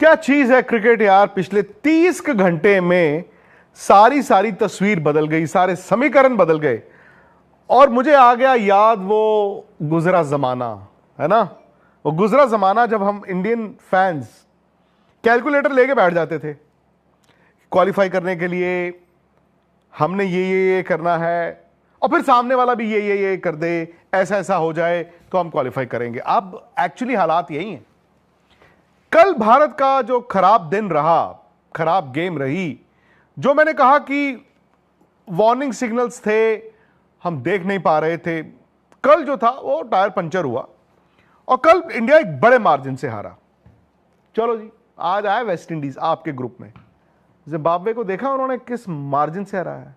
क्या चीज है क्रिकेट यार। पिछले 30 के घंटे में सारी तस्वीर बदल गई, सारे समीकरण बदल गए और मुझे आ गया याद वो गुजरा जमाना, है ना। वो गुजरा जमाना जब हम इंडियन फैंस कैलकुलेटर लेके बैठ जाते थे क्वालिफाई करने के लिए। हमने ये करना है और फिर सामने वाला भी ये कर दे, ऐसा हो जाए तो हम क्वालिफाई करेंगे। अब एक्चुअली हालात यही हैं। कल भारत का जो खराब दिन रहा, खराब गेम रही, जो मैंने कहा कि वार्निंग सिग्नल्स थे, हम देख नहीं पा रहे थे, कल जो था वो टायर पंचर हुआ और कल इंडिया एक बड़े मार्जिन से हारा। चलो जी, आज आया वेस्ट इंडीज आपके ग्रुप में। जिम्बाब्वे को देखा उन्होंने किस मार्जिन से हराया है।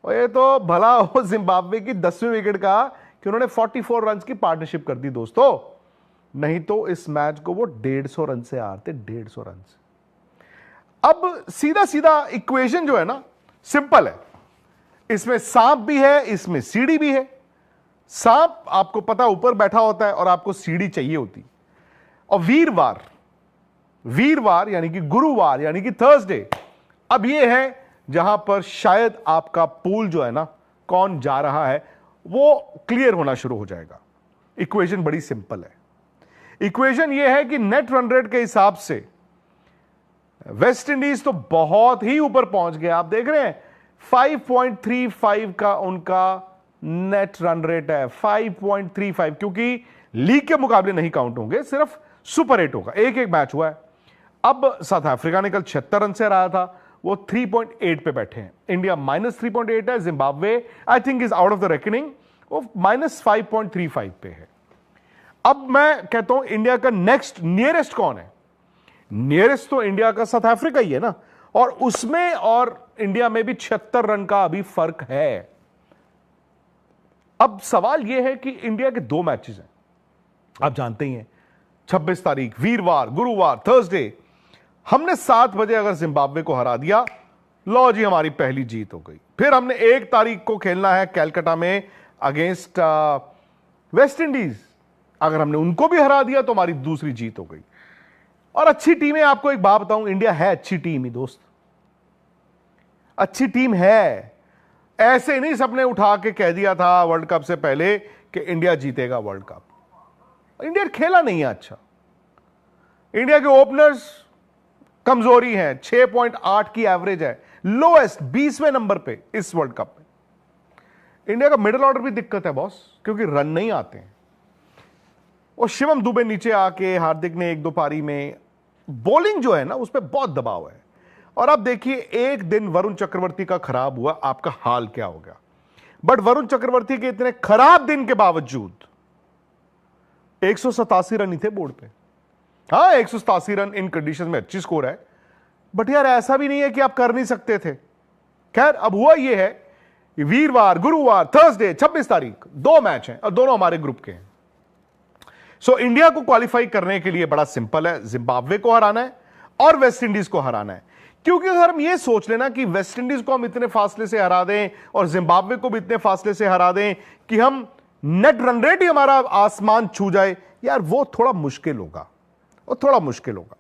और ये तो भला हो जिम्बाब्वे की 10वीं विकेट का कि उन्होंने 44 रन की पार्टनरशिप कर दी दोस्तों, नहीं तो इस मैच को वो 150 रन से हारते, 150 रन से। अब सीधा इक्वेशन जो है ना, सिंपल है। इसमें सांप भी है, इसमें सीढ़ी भी है। सांप आपको पता ऊपर बैठा होता है और आपको सीढ़ी चाहिए होती। और वीरवार यानी कि गुरुवार यानी कि थर्सडे, अब ये है जहां पर शायद आपका पूल जो है ना, कौन जा रहा है, वो क्लियर होना शुरू हो जाएगा। इक्वेशन बड़ी सिंपल है। इक्वेशन ये है कि नेट रन रेट के हिसाब से वेस्ट इंडीज तो बहुत ही ऊपर पहुंच गया। आप देख रहे हैं 5.35 का उनका नेट रन रेट है, 5.35, क्योंकि लीग के मुकाबले नहीं काउंट होंगे, सिर्फ सुपर 8 होगा। एक मैच हुआ है। अब साउथ अफ्रीका ने कल 76 रन से हराया था, वो 3.8 पे बैठे हैं। इंडिया -3.8 है। Zimbabwe I think is out of the reckoning, वो -5.35 पे है। अब मैं कहता हूं इंडिया का नेक्स्ट नियरेस्ट कौन है। नियरेस्ट तो इंडिया का साउथ अफ्रीका ही है ना, और उसमें और इंडिया में भी 76 रन का अभी फर्क है। अब सवाल यह है कि इंडिया के 2 मैचेस हैं, आप जानते ही हैं, 26 तारीख वीरवार, गुरुवार, थर्सडे। हमने 7 बजे अगर जिम्बाब्वे को हरा दिया, लो जी हमारी पहली जीत हो गई। फिर हमने 1 तारीख को खेलना है कैलकाटा में अगेंस्ट वेस्ट इंडीज। अगर हमने उनको भी हरा दिया तो हमारी दूसरी जीत हो गई। और अच्छी टीम है, आपको एक बात बताऊं, इंडिया है अच्छी टीम ही दोस्त, अच्छी टीम है। ऐसे नहीं सबने उठा के कह दिया था वर्ल्ड कप से पहले कि इंडिया जीतेगा वर्ल्ड कप। इंडिया खेला नहीं है अच्छा। इंडिया के ओपनर्स कमजोरी है, 6.8 की एवरेज है, लोएस्ट 20वें नंबर पे इस वर्ल्ड कप में। इंडिया का मिडिल ऑर्डर भी दिक्कत है बॉस, क्योंकि रन नहीं आते हैं। और शिवम दुबे नीचे आके हार्दिक ने 1-2 पारी में बॉलिंग जो है ना उस पर बहुत दबाव है। और अब देखिए एक दिन वरुण चक्रवर्ती का खराब हुआ, आपका हाल क्या हो गया। बट वरुण चक्रवर्ती के इतने खराब दिन के बावजूद 187 रन ही थे बोर्ड पे। हाँ 187 रन इन कंडीशन में अच्छी स्कोर है, बट यार ऐसा भी नहीं है कि आप कर नहीं सकते थे। खैर अब हुआ यह है कि वीरवार, गुरुवार, थर्सडे 26 तारीख 2 मैच हैं और दोनों हमारे ग्रुप के हैं। सो इंडिया को क्वालिफाई करने के लिए बड़ा सिंपल है, जिम्बाब्वे को हराना है और वेस्ट इंडीज को हराना है। क्योंकि अगर हम ये सोच लेना कि वेस्ट इंडीज को हम इतने फासले से हरा दें और जिम्बाब्वे को भी इतने फासले से हरा दें कि हम नेट रन रेट ही हमारा आसमान छू जाए, यार वो थोड़ा मुश्किल होगा, वो थोड़ा मुश्किल होगा।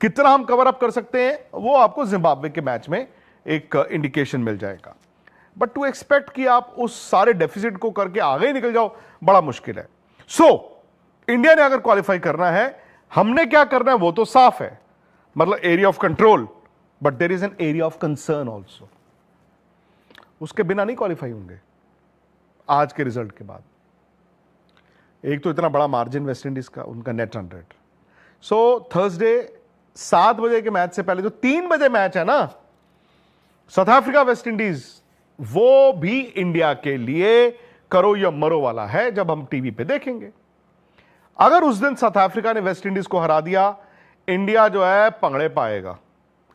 कितना हम कवर अप कर सकते हैं वो आपको जिम्बाब्वे के मैच में एक इंडिकेशन मिल जाएगा। बट टू एक्सपेक्ट कि आप उस सारे डेफिसिट को करके आगे ही निकल जाओ, बड़ा मुश्किल है। सो इंडिया ने अगर क्वालिफाई करना है, हमने क्या करना है वो तो साफ है, मतलब area of control, but there is an area of concern also. उसके बिना नहीं क्वालिफाई होंगे आज के रिजल्ट के बाद। एक तो इतना बड़ा मार्जिन वेस्ट इंडीज का, उनका net run rate. So Thursday 7 बजे के मैच से पहले जो 3 बजे मैच है ना, साउथ अफ्रीका वेस्ट इंडीज, वो भी इंडिया के लिए करो या मरो वाला है जब हम टीवी पे देखेंगे। अगर उस दिन साउथ अफ्रीका ने वेस्ट इंडीज को हरा दिया, इंडिया जो है पंगड़े पाएगा।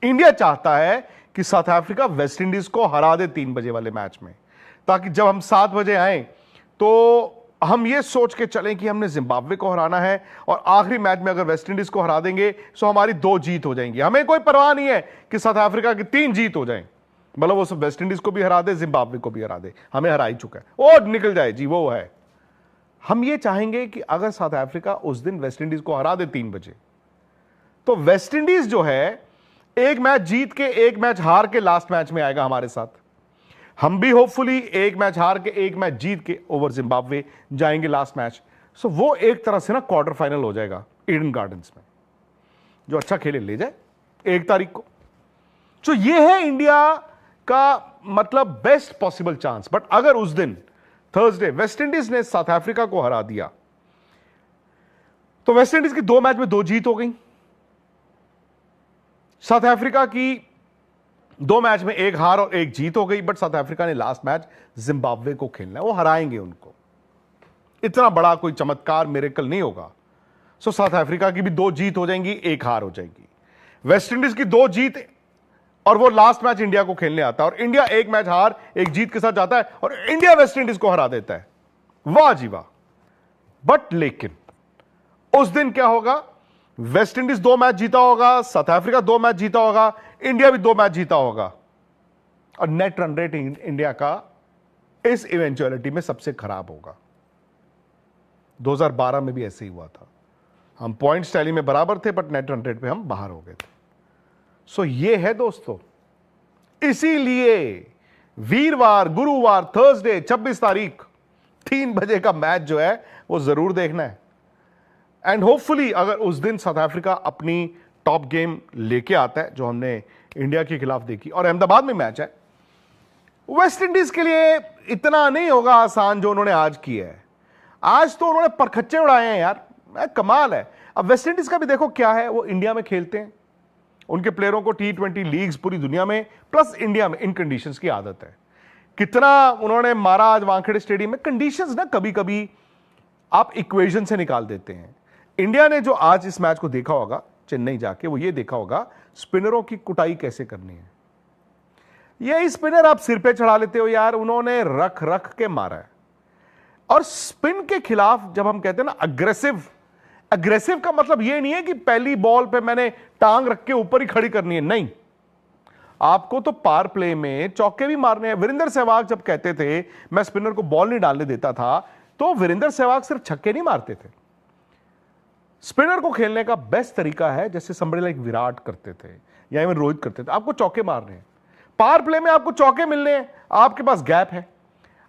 इंडिया चाहता है कि साउथ अफ्रीका वेस्ट इंडीज को हरा दे 3 बजे वाले मैच में, ताकि जब हम 7 बजे आए तो हम ये सोच के चलें कि हमने जिम्बाब्वे को हराना है और आखिरी मैच में अगर वेस्ट इंडीज को हरा देंगे तो हमारी 2 जीत हो जाएंगी। हमें कोई परवाह नहीं है कि साउथ अफ्रीका की 3 जीत हो जाएं, मतलब वो सब वेस्ट इंडीज को भी हरा दे, जिम्बाब्वे को भी हरा दे, हमें हरा ही चुका है, वो निकल जाए जी, वो है। हम ये चाहेंगे कि अगर साउथ अफ्रीका उस दिन वेस्ट इंडीज को हरा दे 3 बजे, तो वेस्ट इंडीज जो है एक मैच जीत के एक मैच हार के लास्ट मैच में आएगा हमारे साथ। हम भी होपफुली एक मैच हार के एक मैच जीत के ओवर जिम्बाब्वे जाएंगे लास्ट मैच। सो वो एक तरह से ना क्वार्टर फाइनल हो जाएगा ईडन गार्डन्स में। जो अच्छा खेले ले जाए 1 तारीख को। तो ये है इंडिया का मतलब बेस्ट पॉसिबल चांस। बट अगर उस दिन थर्सडे वेस्ट इंडीज ने साउथ अफ्रीका को हरा दिया तो वेस्ट इंडीज की 2 मैच में 2 जीत हो गई। साउथ अफ्रीका की 2 मैच में 1 हार और 1 जीत हो गई। बट साउथ अफ्रीका ने लास्ट मैच जिम्बाब्वे को खेलना है, वो हराएंगे उनको। इतना बड़ा कोई चमत्कार मिरेकल नहीं होगा। सो साउथ अफ्रीका की भी 2 जीत हो जाएंगी, 1 हार हो जाएगी। वेस्ट इंडीज की 2 जीत और वो लास्ट मैच इंडिया को खेलने आता है और इंडिया 1 मैच हार 1 जीत के साथ जाता है और इंडिया वेस्ट इंडीज को हरा देता है। वाह जी वाह। बट लेकिन उस दिन क्या होगा, वेस्ट इंडीज 2 मैच जीता होगा, साउथ अफ्रीका 2 मैच जीता होगा, इंडिया भी 2 मैच जीता होगा और नेट रन रेट इंडिया का इस इवेंचुअलिटी में सबसे खराब होगा। 2012 में भी ऐसे ही हुआ था। हम पॉइंट्स टैली में बराबर थे बट नेट रन रेट पे हम बाहर हो गए थे। सो ये है दोस्तों, इसीलिए वीरवार, गुरुवार, थर्सडे 26 तारीख 3 बजे का मैच जो है वो जरूर देखना है। एंड होपफुली अगर उस दिन साउथ अफ्रीका अपनी टॉप गेम लेके आता है जो हमने इंडिया के खिलाफ देखी और अहमदाबाद में मैच है, वेस्ट इंडीज के लिए इतना नहीं होगा आसान जो उन्होंने आज किया है। आज तो उन्होंने परखच्चे उड़ाए हैं यार, कमाल है। अब वेस्ट इंडीज का भी देखो क्या है, वो इंडिया में खेलते हैं, उनके प्लेयरों को T20 लीग्स पूरी दुनिया में प्लस इंडिया में इन कंडीशंस की आदत है। कितना उन्होंने मारा आज वानखेड़े स्टेडियम में। कंडीशंस ना कभी कभी आप इक्वेशन से निकाल देते हैं। इंडिया ने जो आज इस मैच को देखा होगा चेन्नई जाके, वो ये देखा होगा स्पिनरों की कुटाई कैसे करनी है। यही स्पिनर आप सिर पे चढ़ा लेते हो यार, उन्होंने रख रख के मारा है। और स्पिन के खिलाफ जब हम कहते हैं ना अग्रेसिव का मतलब यह नहीं है कि पहली बॉल पे मैंने टांग रख के ऊपर ही खड़ी करनी है, नहीं। आपको तो पावर प्ले में चौके भी मारने हैं। वीरेंद्र सहवाग जब कहते थे मैं स्पिनर को बॉल नहीं डालने देता था, तो वीरेंद्र सहवाग सिर्फ छक्के नहीं मारते थे। स्पिनर को खेलने का बेस्ट तरीका है जैसे somebody लाइक विराट करते थे या इवन रोहित करते थे, आपको चौके मारने हैं। पावर प्ले में आपको चौके मिलने हैं, आपके पास गैप है।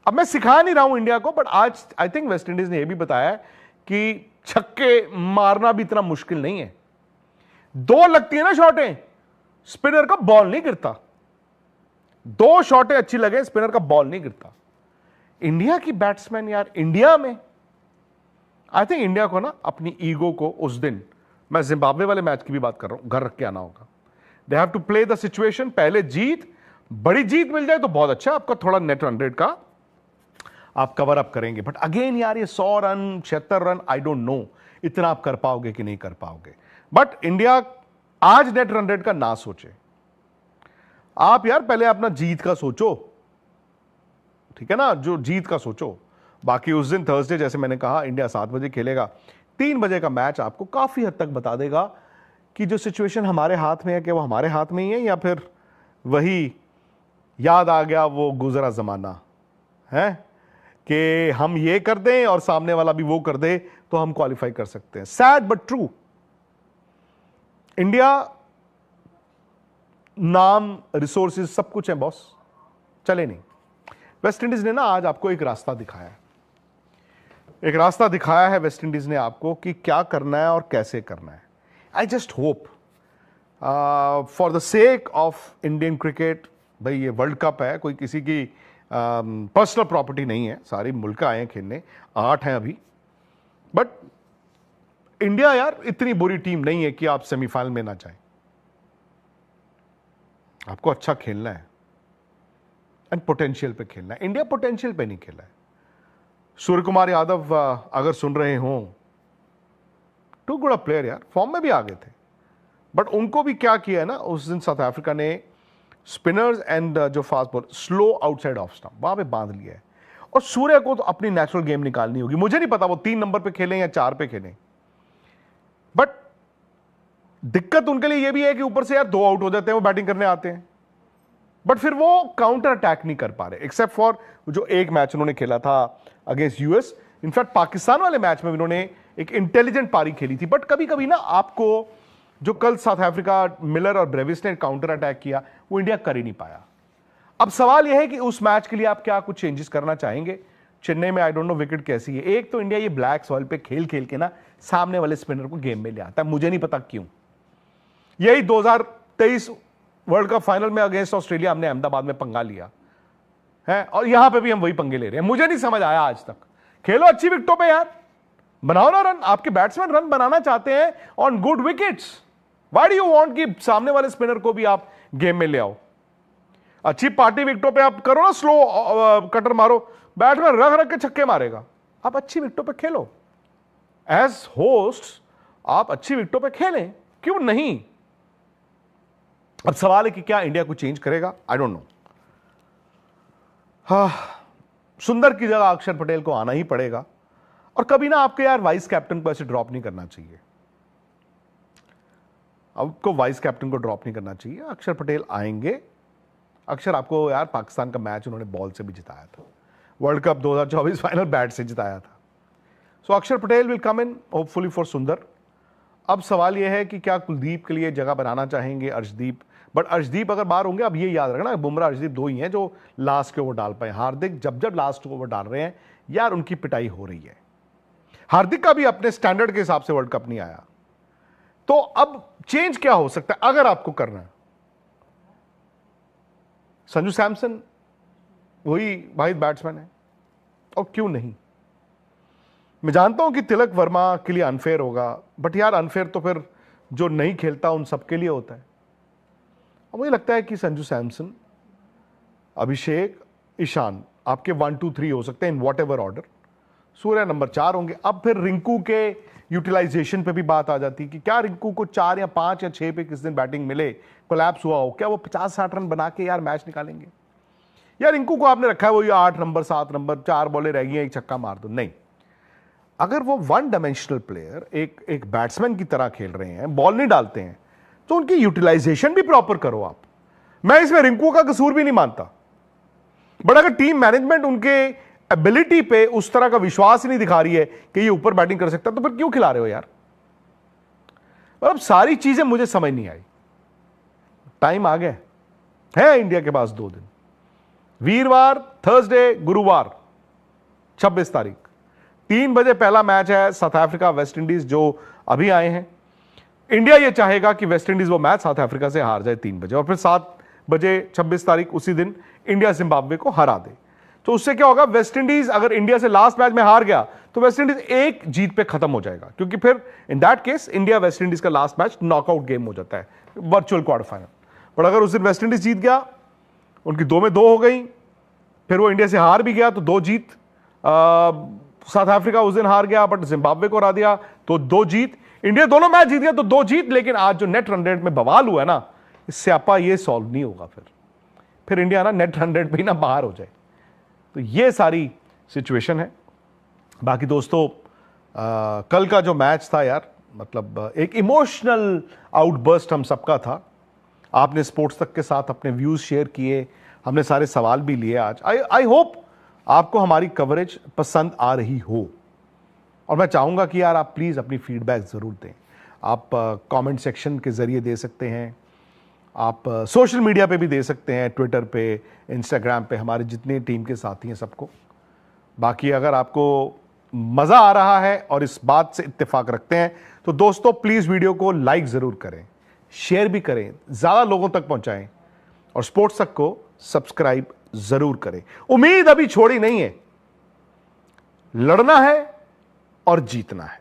अब मैं सिखा नहीं रहा हूं इंडिया को, बट आज आई थिंक वेस्ट इंडीज ने यह भी बताया कि छक्के मारना भी इतना मुश्किल नहीं है। 2 लगती है ना शॉटें, स्पिनर का बॉल नहीं गिरता। 2 शॉटें अच्छी लगे, स्पिनर का बॉल नहीं गिरता। इंडिया की बैट्समैन यार, इंडिया में आई थिंक इंडिया को ना अपनी ईगो को उस दिन, मैं जिम्बाब्वे वाले मैच की भी बात कर रहा हूं, घर रख के आना होगा। They have to play the situation. पहले जीत, बड़ी जीत मिल जाए तो बहुत अच्छा, आपका थोड़ा नेट रन रेट का आप कवर अप करेंगे। बट अगेन यार ये 100 run 76 run, I don't know इतना आप कर पाओगे कि नहीं कर पाओगे। बट इंडिया आज नेट रन रेट का ना सोचे, आप यार पहले अपना जीत का सोचो, ठीक है ना, जो जीत का सोचो। बाकी उस दिन थर्सडे जैसे मैंने कहा इंडिया 7 बजे खेलेगा। 3 बजे का मैच आपको काफी हद तक बता देगा कि जो सिचुएशन हमारे हाथ में है, क्या वो हमारे हाथ में ही है या फिर वही याद आ गया वो गुजरा जमाना है कि हम ये कर दें और सामने वाला भी वो कर दे तो हम क्वालिफाई कर सकते हैं। Sad but true. इंडिया नाम, रिसोर्सेज सब कुछ है बॉस, चले नहीं। वेस्ट इंडीज ने ना आज आपको एक रास्ता दिखाया है, एक रास्ता दिखाया है वेस्ट इंडीज ने आपको कि क्या करना है और कैसे करना है। I just hope for the sake of Indian cricket, भाई ये वर्ल्ड कप है, कोई किसी की पर्सनल प्रॉपर्टी नहीं है, सारी मुल्क आए हैं खेलने, 8 हैं अभी। बट इंडिया यार इतनी बुरी टीम नहीं है कि आप सेमीफाइनल में ना जाएं। आपको अच्छा खेलना है एंड पोटेंशियल पे खेलना है। इंडिया पोटेंशियल पे नहीं खेला है। सूर्य कुमार यादव अगर सुन रहे हो, टू गुड अ प्लेयर यार, फॉर्म में भी आ गए थे। बट उनको भी क्या किया है ना उस दिन साउथ अफ्रीका ने, स्पिनर्स एंड जो fast ball slow outside off stump वहां पे बांध लिया है। और सूर्य को तो अपनी नेचुरल गेम निकालनी होगी। मुझे नहीं पता वो 3 नंबर पे खेलें या 4 पे खेलें, बट दिक्कत उनके लिए ये भी है कि ऊपर से यार 2 आउट हो जाते हैं, वो बैटिंग करने आते हैं, बट फिर वो काउंटर अटैक नहीं कर पा रहे। एक्सेप्ट फॉर जो एक मैच उन्होंने खेला था अगेंस्ट यूएस, इनफैक्ट पाकिस्तान वाले मैच में उन्होंने एक इंटेलिजेंट पारी खेली थी। बट कभी कभी ना आपको जो कल साउथ अफ्रीका मिलर और ब्रेविस ने काउंटर अटैक किया वो इंडिया कर ही नहीं पाया। अब सवाल यह है कि उस मैच के लिए आप क्या कुछ चेंजेस करना चाहेंगे? चेन्नई में आई डोंट नो विकेट कैसी है। एक तो इंडिया ये ब्लैक सॉइल पे खेल खेल के ना सामने वाले स्पिनर को गेम में ले आता है, मुझे नहीं पता क्यों। यही 2023 वर्ल्ड कप फाइनल में अगेंस्ट ऑस्ट्रेलिया हमने अहमदाबाद में पंगा लिया है, और यहां पे भी हम वही पंगे ले रहे हैं। मुझे नहीं समझ आया आज तक। खेलो अच्छी विकेटों पे यार, बनाओ ना रन। आपके बैट्समैन रन बनाना चाहते हैं on good wickets. Why do you want कि सामने वाले स्पिनर को भी आप गेम में ले आओ? अच्छी पार्टी विकेटों पे आप करो ना, स्लो कटर मारो, बैट्समैन रख रख के छक्के मारेगा। आप अच्छी विकेटों पे खेलो, एज होस्ट आप अच्छी विकेटों पे खेलें, क्यों नहीं? अब सवाल है कि क्या इंडिया को चेंज करेगा? I don't know. हाँ, सुंदर की जगह अक्षर पटेल को आना ही पड़ेगा। और कभी ना आपके यार वाइस कैप्टन को ऐसे ड्रॉप नहीं करना चाहिए। आपको वाइस कैप्टन को ड्रॉप नहीं करना चाहिए। अक्षर पटेल आएंगे। अक्षर आपको यार पाकिस्तान का मैच उन्होंने बॉल से भी जिताया था, वर्ल्ड कप 2024 फाइनल बैट से जिताया था। सो अक्षर Patel will come in hopefully for सुंदर। अब सवाल यह है कि क्या कुलदीप के लिए जगह बनाना चाहेंगे अर्शदीप? बट अर्शदीप अगर बाहर होंगे, अब ये याद रखना बुमराह अर्शदीप दो ही हैं जो लास्ट के ओवर डाल पाए। हार्दिक जब जब लास्ट ओवर डाल रहे हैं यार उनकी पिटाई हो रही है। हार्दिक का भी अपने स्टैंडर्ड के हिसाब से वर्ल्ड कप नहीं आया। तो अब चेंज क्या हो सकता है अगर आपको करना है? संजू सैमसन वही वाहिद बैट्समैन है, और क्यों नहीं? मैं जानता हूं कि तिलक वर्मा के लिए अनफेयर होगा, बट यार अनफेयर तो फिर जो नहीं खेलता उन सबके लिए होता है। और मुझे लगता है कि संजू सैमसन, अभिषेक, ईशान आपके 1 2 3 हो सकते हैं in what ever order. Surya number 4 होंगे। अब फिर रिंकू के यूटिलाइजेशन पे भी बात आ जाती है कि क्या रिंकू को 4 या 5 या 6 पे किस दिन बैटिंग मिले, कोलैप्स हुआ हो, क्या वो 50-60 रन बना के यार मैच निकालेंगे? यार रिंकू को आपने रखा है वो 8 नंबर 7 नंबर, 4 बॉलें रह गई हैं, एक छक्का मार दो। नहीं, अगर वो वन डायमेंशनल प्लेयर एक बैट्समैन की तरह खेल रहे हैं, बॉल नहीं डालते हैं, तो उनकी यूटिलाइजेशन भी प्रॉपर करो आप। मैं इसमें रिंकू का कसूर भी नहीं मानता, बट अगर टीम मैनेजमेंट उनके एबिलिटी पे उस तरह का विश्वास ही नहीं दिखा रही है कि ये ऊपर बैटिंग कर सकता, तो फिर क्यों खिला रहे हो यार? अब सारी चीजें मुझे समझ नहीं आई। टाइम आ गया है इंडिया के पास 2 दिन, वीरवार, थर्सडे, गुरुवार 26 तारीख 3 बजे पहला मैच है साउथ अफ्रीका वेस्ट इंडीज जो अभी आए हैं। इंडिया ये चाहेगा कि वेस्ट इंडीज वो मैच साउथ अफ्रीका से हार जाए 3 बजे, और फिर 7 बजे 26 तारीख उसी दिन इंडिया जिम्बाब्वे को हरा दे। तो उससे क्या होगा, वेस्ट इंडीज अगर इंडिया से लास्ट मैच में हार गया तो वेस्ट इंडीज एक जीत पे खत्म हो जाएगा, क्योंकि फिर in that case India West Indies का लास्ट मैच नॉकआउट गेम हो जाता है, वर्चुअल क्वार्टर फाइनल। पर अगर उस दिन वेस्ट इंडीज जीत गया, उनकी 2 में 2 हो गई, फिर वो इंडिया से हार भी गया तो 2 जीत, साउथ अफ्रीका उस दिन हार गया बट जिम्बाब्वे को हरा दिया तो 2 जीत, इंडिया दोनों मैच जीत गया तो 2 जीत। लेकिन आज जो नेट रन रेट में बवाल हुआ है ना, इससे आपा ये सॉल्व नहीं होगा। फिर इंडिया ना नेट रन रेट पे ही ना बाहर हो जाए। तो ये सारी सिचुएशन है। बाकी दोस्तों, कल का जो मैच था यार, मतलब एक इमोशनल आउटबर्स्ट हम सबका था। आपने स्पोर्ट्स तक के साथ अपने व्यूज शेयर किए, हमने सारे सवाल भी लिए आज। आई होप आपको हमारी कवरेज पसंद आ रही हो, और मैं चाहूंगा कि यार आप प्लीज अपनी फीडबैक जरूर दें। आप कमेंट सेक्शन के जरिए दे सकते हैं, आप सोशल मीडिया पे भी दे सकते हैं, ट्विटर पे, इंस्टाग्राम पे, हमारे जितने टीम के साथी हैं सबको। बाकी अगर आपको मज़ा आ रहा है और इस बात से इत्तेफाक रखते हैं तो दोस्तों प्लीज़ वीडियो को लाइक ज़रूर करें, शेयर भी करें, ज़्यादा लोगों तक पहुंचाएं, और स्पोर्ट्स तक को सब्सक्राइब ज़रूर करें। उम्मीद अभी छोड़ी नहीं है, लड़ना है और जीतना है,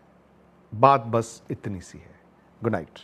बात बस इतनी सी है। Good night.